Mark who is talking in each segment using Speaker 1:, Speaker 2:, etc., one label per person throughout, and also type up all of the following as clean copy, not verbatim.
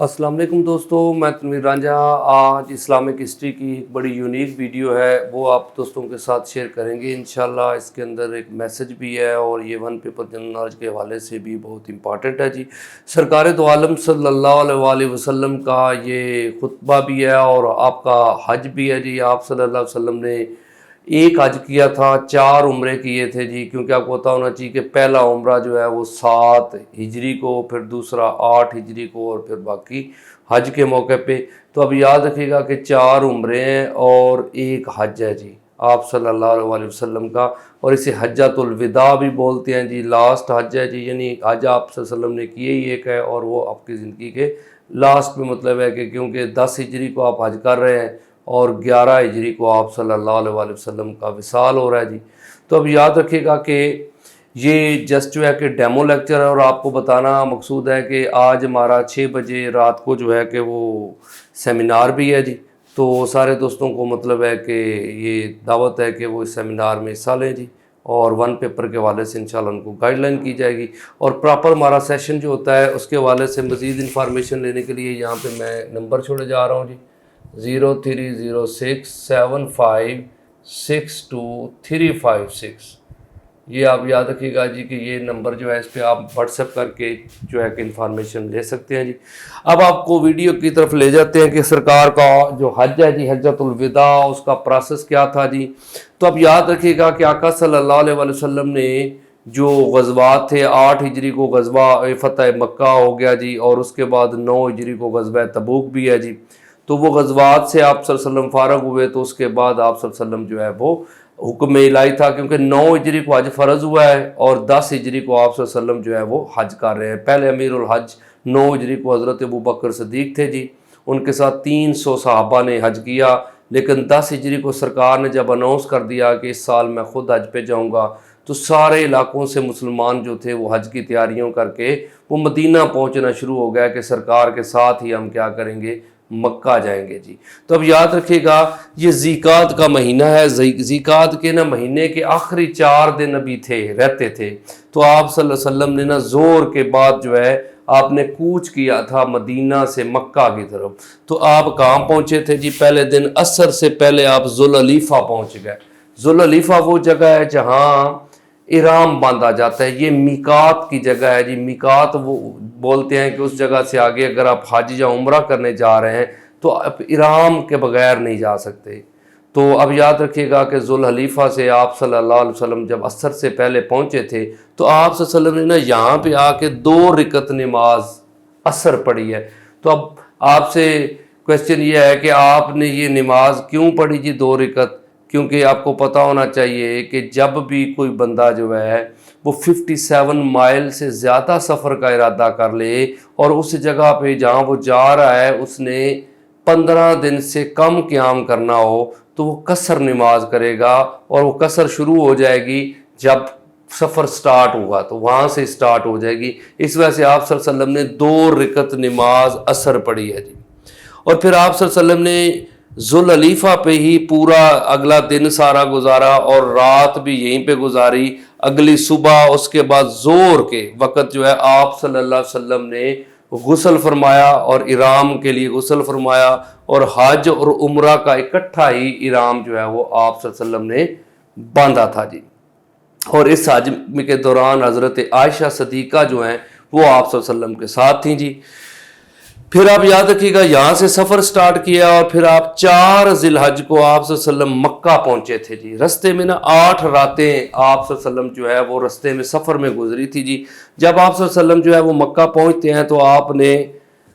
Speaker 1: अस्सलाम वालेकुम दोस्तों, मैं तनवीर रांझा। आज इस्लामिक हिस्ट्री की एक बड़ी यूनिक वीडियो है, वो आप दोस्तों के साथ शेयर करेंगे इंशाल्लाह। इसके अंदर एक मैसेज भी है और ये वन पेपर जनरल नॉलेज के हवाले से भी बहुत इंपॉर्टेंट है जी। सरकार दो आलम सल्लल्लाहु अलैहि वसल्लम का ये खुतबा भी है और आपका हज भी है जी। आप सल्लल्लाहु अलैहि वसल्लम ने एक हज किया था, 4 उम्रे किए थे जी, क्योंकि आपको पता होना चाहिए कि पहला उम्रा जो है वो 7 हिजरी को, फिर दूसरा 8 हिजरी को और फिर बाकी हज के मौके पे। तो अब याद रखिएगा कि 4 उम्रे हैं और एक हज है जी आप सल्लल्लाहु अलैहि वसल्लम का, और इसे हज्जतुल विदा भी बोलते हैं जी। लास्ट हज है जी, यानी हज आप सल्लल्लाहु अलैहि वसल्लम ने किए ही एक है और वो आपकी ज़िंदगी के लास्ट में मतलब है कि क्योंकि 10 हिजरी को आप हज कर रहे हैं और 11 हिजरी को आप सल्लल्लाहु अलैहि वसल्लम का विसाल हो रहा है जी। तो अब याद रखिएगा कि ये जस्ट जो है कि डेमो लेक्चर है और आपको बताना मकसूद है कि आज हमारा 6 बजे रात को जो है कि वो सेमिनार भी है जी। तो सारे दोस्तों को मतलब है कि ये दावत है कि वो इस सेमिनार में हिस्सा लें जी, और वन पेपर के हवाले से इंशाल्लाह उनको गाइडलाइन की जाएगी। और प्रॉपर हमारा सेशन जो होता है उसके हवाले से मज़ीद इन्फॉर्मेशन लेने के लिए यहाँ पे मैं नंबर छोड़े जा रहा हूँ जी, 03067562 356। ये आप याद रखिएगा जी कि ये नंबर जो है इस पर आप व्हाट्सएप करके जो है कि इन्फॉर्मेशन ले सकते हैं जी। अब आपको वीडियो की तरफ ले जाते हैं कि सरकार का जो हज है जी, हज्जतुल विदा, उसका प्रोसेस क्या था जी। तो अब याद रखिएगा कि आका सल्लल्लाहु अलैहि वसल्लम ने जो गज़वात थे, 8 हिजरी को गज़वा फ़तह मक्का हो गया जी, और उसके बाद 9 हिजरी को गज़वा तबूक भी है जी। तो वो गज़वात से आप सल्लल्लाहु अलैहि वसल्लम फ़ारग हुए, तो उसके बाद आप सल्लल्लाहु अलैहि वसल्लम जो है वो हुक्म इलाही था, क्योंकि 9 हिजरी को हज फ़र्ज़ हुआ है और 10 हिजरी को आप सल्लल्लाहु अलैहि वसल्लम जो है वो हज कर रहे हैं। पहले अमीरुल हज 9 हिजरी को हज़रत अबू बकर सिद्दीक़ थे जी, उनके साथ 300 सहाबा ने हज किया। लेकिन 10 हिजरी को सरकार ने जब अनाउंस कर दिया कि इस साल मैं ख़ुद हज पे जाऊँगा, तो सारे इलाकों से मुसलमान जो थे वो हज की तैयारियों करके वो मदीना पहुँचना शुरू हो गया कि सरकार के साथ ही हम क्या करेंगे, मक्का जाएंगे जी। तो अब याद रखिएगा ये ज़ीकात का महीना है। ज़ीकात के ना महीने के आखिरी 4 दिन अभी थे रहते थे, तो आप सल्लल्लाहु अलैहि वसल्लम ने ना ज़ोर के बाद जो है आपने कूच किया था मदीना से मक्का की तरफ। तो आप कहाँ पहुँचे थे जी? पहले दिन असर से पहले आप ज़ुल्हलीफ़ा पहुँच गए। ज़ुल्हलीफ़ा वो जगह है जहाँ इराम बांधा जाता है, ये मीकात की जगह है जी। मीकात वो बोलते हैं कि उस जगह से आगे अगर आप हज या उम्रा करने जा रहे हैं तो आप इराम के बगैर नहीं जा सकते। तो अब याद रखिएगा कि ज़ुल्हलीफ़ा से आप सल्लल्लाहु अलैहि वसल्लम जब असर से पहले पहुँचे थे, तो आप सल्लल्लाहु अलैहि वसल्लम ने ना यहाँ पे आके 2 रिकत नमाज असर पढ़ी है। तो अब आपसे क्वेश्चन ये है कि आपने ये नमाज क्यों पढ़ी जी 2 रिकत? क्योंकि आपको पता होना चाहिए कि जब भी कोई बंदा जो है वो 57 माइल से ज़्यादा सफ़र का इरादा कर ले और उस जगह पे जहाँ वो जा रहा है उसने 15 दिन से कम क़याम करना हो, तो वो कसर नमाज करेगा, और वो कसर शुरू हो जाएगी जब सफ़र स्टार्ट हुआ, तो वहाँ से स्टार्ट हो जाएगी। इस वजह से आप सल्लल्लाहु अलैहि वसल्लम ने 2 रिकत नमाज असर पढ़ी है जी। और फिर आप सल्लल्लाहु अलैहि वसल्लम ने ज़ुल्हलीफ़ा पे ही पूरा अगला दिन सारा गुजारा और रात भी यहीं पे गुजारी। अगली सुबह उसके बाद ज़ोर के वक़्त जो है आप सल्लल्लाहु अलैहि वसल्लम ने गुस्ल फरमाया और इराम के लिए गुस्ल फरमाया, और हज और उम्रा का इकट्ठा ही इराम जो है वो आप सल्लल्लाहु अलैहि वसल्लम ने बांधा था जी। और इस हज के दौरान हज़रत आयशा सदीक़ा जो हैं वो आप सल्लल्लाहु अलैहि वसल्लम के साथ थी जी। फिर आप याद रखिएगा यहाँ से सफ़र स्टार्ट किया और फिर आप 4 ज़िलहज को आप सल्लल्लाहु अलैहि वसल्लम मक्का पहुँचे थे जी। रस्ते में ना 8 रातें आप सल्लल्लाहु अलैहि वसल्लम जो है वो रस्ते में सफ़र में गुजरी थी जी। जब आप सल्लल्लाहु अलैहि वसल्लम जो है वो मक्का पहुँचते हैं तो आपने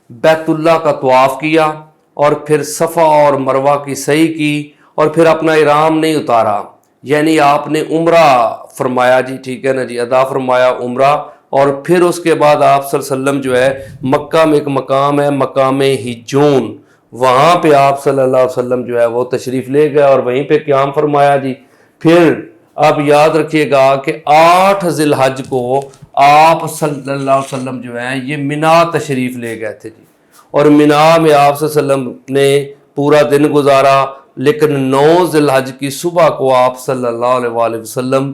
Speaker 1: बैतुल्लाह का तवाफ़ किया और फिर सफ़ा और मरवा की सही की, और फिर अपना इराम नहीं उतारा, यानी आपने उम्रा फरमाया जी, ठीक है ना जी, अदा फरमाया उम्रा। और फिर उसके बाद आप सल्लल्लाहु अलैहि वसल्लम जो है मक्का में एक मकाम है मकाम हिजून, वहाँ पे आप सल्लल्लाहु अलैहि वसल्लम जो है वो तशरीफ़ ले गए और वहीं पे क़याम फरमाया जी। फिर आप याद रखिएगा कि 8 ज़िलहज को आप सल्लल्लाहु अलैहि वसल्लम जो है ये मिना तशरीफ़ ले गए थे जी, और मिना में आप सल्लल्लाहु अलैहि वसल्लम ने पूरा दिन गुजारा। लेकिन 9 ज़िलहज की सुबह को आप सल्लल्लाहु अलैहि वसल्लम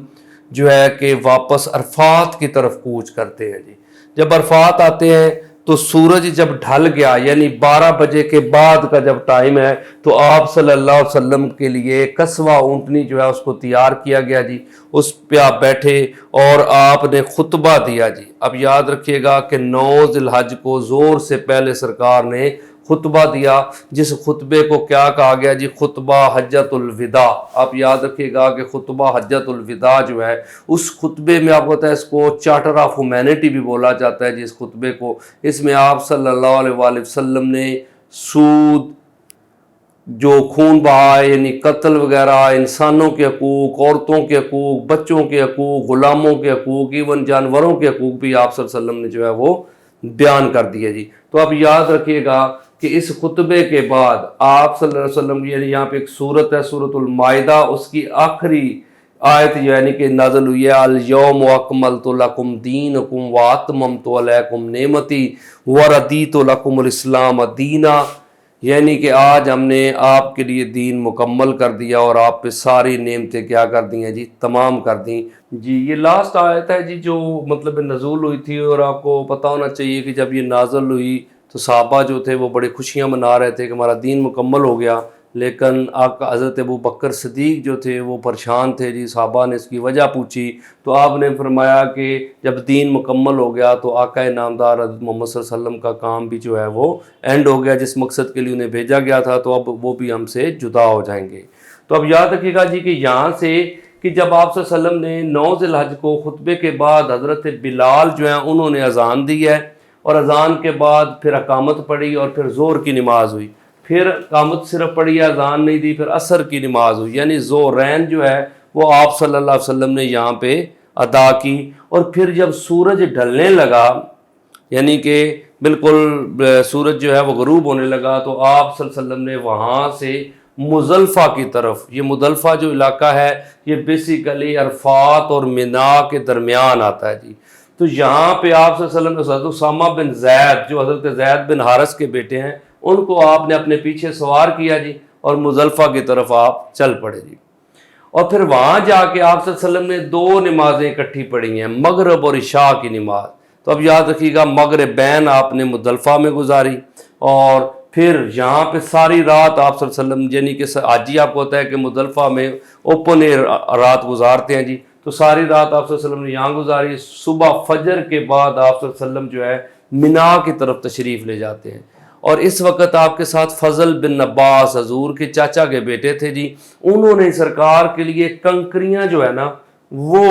Speaker 1: जो है कि वापस अरफात की तरफ कूच करते हैं जी। जब अरफात आते हैं تو سورج جب ڈھل گیا یعنی 12 بجے کے بعد کا جب ٹائم ہے تو آپ صلی اللہ علیہ وسلم کے لیے قصوہ اونٹنی جو ہے اس کو تیار کیا گیا جی، اس پہ آپ بیٹھے اور آپ نے خطبہ دیا جی۔ اب یاد رکھیے گا کہ 9 ذی الحج کو زور سے پہلے سرکار نے خطبہ دیا، جس خطبے کو کیا کہا گیا جی؟ خطبہ حجۃ الوداع۔ آپ یاد رکھیے گا کہ خطبہ حجۃ الوداع جو ہے اس خطبے میں آپ کو پتہ ہے اس کو چارٹر آف ہیومینٹی بھی بولا جاتا ہے جی اس خطبے کو۔ اس میں آپ صلی اللہ علیہ وآلہ وسلم نے سود، جو خون بہائے یعنی قتل وغیرہ، انسانوں کے حقوق، عورتوں کے حقوق، بچوں کے حقوق، غلاموں کے حقوق، ایون جانوروں کے حقوق بھی آپ صلی اللہ علیہ وسلم نے جو ہے وہ بیان کر دیا جی۔ تو آپ یاد رکھیے گا کہ اس خطبے کے بعد آپ صلی اللہ علیہ وسلم یعنی یہاں پہ ایک سورت ہے سورۃ المائدہ، اس کی آخری آیت یعنی کہ نازل ہوئی ہے الیوم اکملت لکم دینکم واتممت علیکم نعمتی ورضیت لکم الاسلام دینا، یعنی کہ آج ہم نے آپ کے لیے دین مکمل کر دیا اور آپ پہ ساری نعمتیں کیا کر دی ہیں جی؟ تمام کر دیں جی۔ یہ لاسٹ آیت ہے جی جو مطلب نزول ہوئی تھی، اور آپ کو پتہ ہونا چاہیے کہ جب یہ نازل ہوئی تو صحابہ جو تھے وہ بڑے خوشیاں منا رہے تھے کہ ہمارا دین مکمل ہو گیا، لیکن آپ کا حضرت ابو بکر صدیق جو تھے وہ پریشان تھے جی۔ صحابہ نے اس کی وجہ پوچھی تو آپ نے فرمایا کہ جب دین مکمل ہو گیا تو آقا نامدار حضرت محمد صلی اللہ علیہ وسلم کا کام بھی جو ہے وہ اینڈ ہو گیا، جس مقصد کے لیے انہیں بھیجا گیا تھا، تو اب وہ بھی ہم سے جدا ہو جائیں گے۔ تو اب یاد رکھیے گا جی کہ یہاں سے کہ جب آپ صلی اللہ علیہ وسلم نے 9 ذی الحج کو خطبے کے بعد حضرت بلال جو ہیں انہوں نے اذان دی ہے، اور اذان کے بعد پھر اقامت پڑھی اور پھر ظہر کی نماز ہوئی، پھر اقامت صرف پڑھی ہے، اذان نہیں دی، پھر عصر کی نماز ہوئی، یعنی ظہرین جو ہے وہ آپ صلی اللہ علیہ وسلم نے یہاں پہ ادا کی۔ اور پھر جب سورج ڈھلنے لگا یعنی کہ بالکل سورج جو ہے وہ غروب ہونے لگا تو آپ صلی اللہ علیہ وسلم نے وہاں سے مزدلفہ کی طرف، یہ مزدلفہ جو علاقہ ہے یہ بیسیکلی عرفات اور منا کے درمیان آتا ہے جی۔ تو یہاں پہ آپ صلی اللہ علیہ وسلم نے حضرت اسامہ بن زید جو حضرت زید بن حارث کے بیٹے ہیں ان کو آپ نے اپنے پیچھے سوار کیا جی، اور مزدلفہ کی طرف آپ چل پڑے جی۔ اور پھر وہاں جا کے آپ صلی اللہ علیہ وسلم نے 2 نمازیں اکٹھی پڑھی ہیں، مغرب اور عشاء کی نماز۔ تو اب یاد رکھیے گا مغربین آپ نے مزدلفہ میں گزاری، اور پھر یہاں پہ ساری رات آپ صلی اللہ علیہ وسلم یعنی کہ آج ہی آپ کو ہوتا ہے کہ مزدلفہ میں اوپن ایئر رات گزارتے ہیں جی، تو ساری رات آپ صلی اللہ علیہ وسلم نے یہاں گزاری۔ صبح فجر کے بعد آپ صلی اللہ علیہ وسلم جو ہے منا کی طرف تشریف لے جاتے ہیں، اور اس وقت آپ کے ساتھ فضل بن عباس حضور کے چاچا کے بیٹے تھے جی، انہوں نے سرکار کے لیے کنکریاں جو ہے نا وہ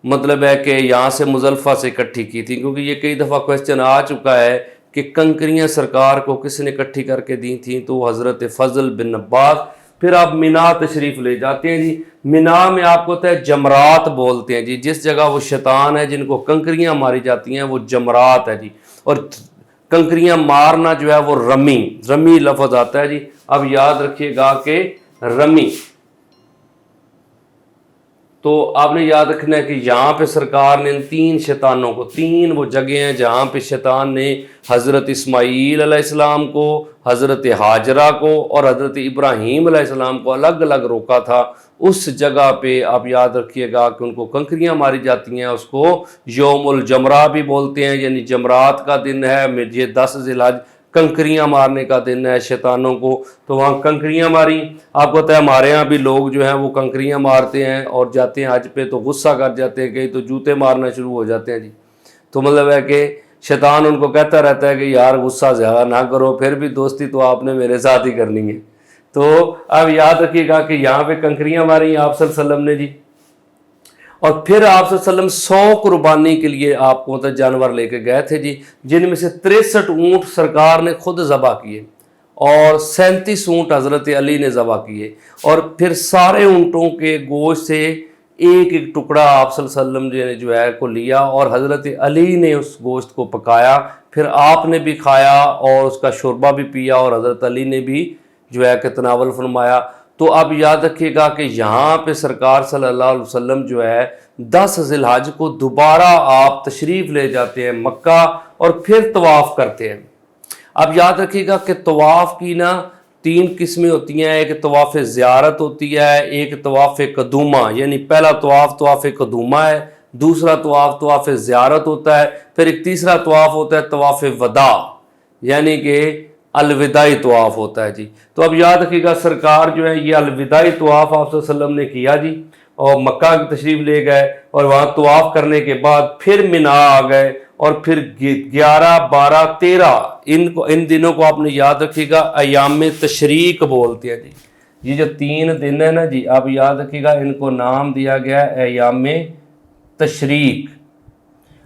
Speaker 1: مطلب ہے کہ یہاں سے مزدلفہ سے اکٹھی کی تھی، کیونکہ یہ کئی دفعہ کویسچن آ چکا ہے کہ کنکریاں سرکار کو کس نے اکٹھی کر کے دی تھیں، تو حضرت فضل بن عباس۔ پھر آپ منا تشریف لے جاتے ہیں جی۔ منا میں آپ کو ہوتا ہے جمرات بولتے ہیں جی، جس جگہ وہ شیطان ہے جن کو کنکریاں ماری جاتی ہیں وہ جمرات ہے جی، اور کنکریاں مارنا جو ہے وہ رمی لفظ آتا ہے جی۔ اب یاد رکھیے گا کہ رمی، تو آپ نے یاد رکھنا ہے کہ یہاں پہ سرکار نے ان 3 شیطانوں کو، 3 وہ جگہ ہیں جہاں پہ شیطان نے حضرت اسماعیل علیہ السلام کو، حضرت حاجرہ کو اور حضرت ابراہیم علیہ السلام کو الگ الگ روکا تھا، اس جگہ پہ آپ یاد رکھیے گا کہ ان کو کنکریاں ماری جاتی ہیں۔ اس کو یوم الجمرہ بھی بولتے ہیں، یعنی جمرات کا دن ہے، یہ 10 ذی الحج کنکریاں مارنے کا دن ہے شیطانوں کو، تو وہاں کنکریاں ماری۔ آپ کو پتہ ہے ہمارے ہاں بھی لوگ جو ہیں وہ کنکریاں مارتے ہیں اور جاتے ہیں حج پہ تو غصہ کر جاتے ہیں، کئی تو جوتے مارنا شروع ہو جاتے ہیں جی۔ تو مطلب ہے کہ شیطان ان کو کہتا رہتا ہے کہ یار غصہ زیادہ نہ کرو، پھر بھی دوستی تو آپ نے میرے ساتھ ہی کرنی ہے۔ تو اب یاد رکھیے گا کہ یہاں پہ کنکریاں ماری آپ صلی اللہ علیہ وسلم نے جی، اور پھر آپ صلی اللہ علیہ وسلم 100 قربانی کے لیے آپ کو جانور لے کے گئے تھے جی، جن میں سے 63 اونٹ سرکار نے خود ذبح کیے اور 37 اونٹ حضرت علی نے ذبح کیے، اور پھر سارے اونٹوں کے گوشت سے ایک ایک ٹکڑا آپ صلی اللہ علیہ وسلم نے جو ہے کو لیا، اور حضرت علی نے اس گوشت کو پکایا، پھر آپ نے بھی کھایا اور اس کا شوربہ بھی پیا، اور حضرت علی نے بھی جو ہے کہ تناول فرمایا۔ تو اب یاد رکھیے گا کہ یہاں پہ سرکار صلی اللہ علیہ وسلم جو ہے 10 ذی الحج کو دوبارہ آپ تشریف لے جاتے ہیں مکہ، اور پھر طواف کرتے ہیں۔ اب یاد رکھیے گا کہ طواف کی نا 3 قسمیں ہوتی ہیں، ایک طواف زیارت ہوتی ہے، ایک طواف قدومہ، یعنی پہلا طواف قدومہ ہے، दूसरा तवाफ़ तवाफ़ ज़ियारत होता है, फिर एक तीसरा तवाफ़ होता है तवाफ़ वदा, यानी कि अलविदाई तवाफ़ होता है जी। तो अब याद रखिएगा सरकार जो है ये अलविदाई तवाफ़ आप वसल्लम ने किया जी, और मक्का की तशरीफ़ ले गए और वहाँ तवाफ़ करने के बाद फिर मिना आ गए, और फिर 11, 12, 13 इन दिनों को आपने याद रखिएगा अयाम तशरीक बोलते हैं जी। ये जो 3 दिन है ना जी, आप याद रखिएगा इनको नाम दिया गया है अयाम तशरीक।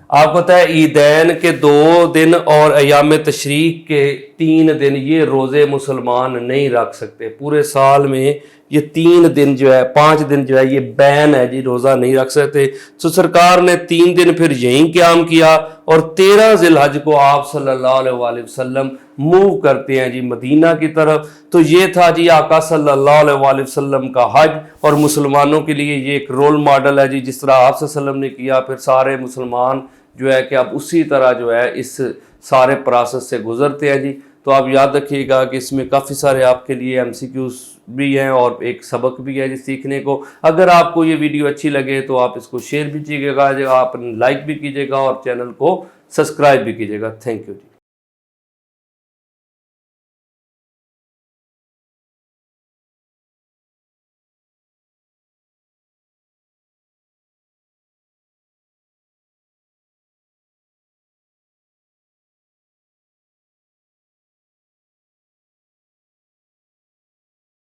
Speaker 1: आपको पता है ईदैन के 2 दिन और अयाम तशरीक के 3 दिन ये रोज़े मुसलमान नहीं रख सकते पूरे साल में। ये 3 दिन जो है 5 दिन जो है ये बैन है जी, रोज़ा नहीं रख सकते। तो सरकार ने 3 दिन फिर यहीं क़याम किया और 13 ज़िलहज को आप सल्लल्लाहु अलैहि वसल्लम मूव करते हैं जी मदीना की तरफ। तो ये था जी आका सल्लल्लाहु अलैहि वसल्लम का हज, और मुसलमानों के लिए ये एक रोल मॉडल है जी। जिस तरह आप सल्लल्लाहु अलैहि वसल्लम ने किया, फिर सारे मुसलमान जो है कि अब उसी तरह जो है इस सारे प्रोसेस से गुजरते हैं जी। तो आप याद रखिएगा कि इसमें काफ़ी सारे आपके लिए MCQs भी हैं और एक सबक भी है जी सीखने को। अगर आपको ये वीडियो अच्छी लगे तो आप इसको शेयर भी कीजिएगा, आप लाइक भी कीजिएगा और चैनल को सब्सक्राइब भी कीजिएगा। Thank you ji.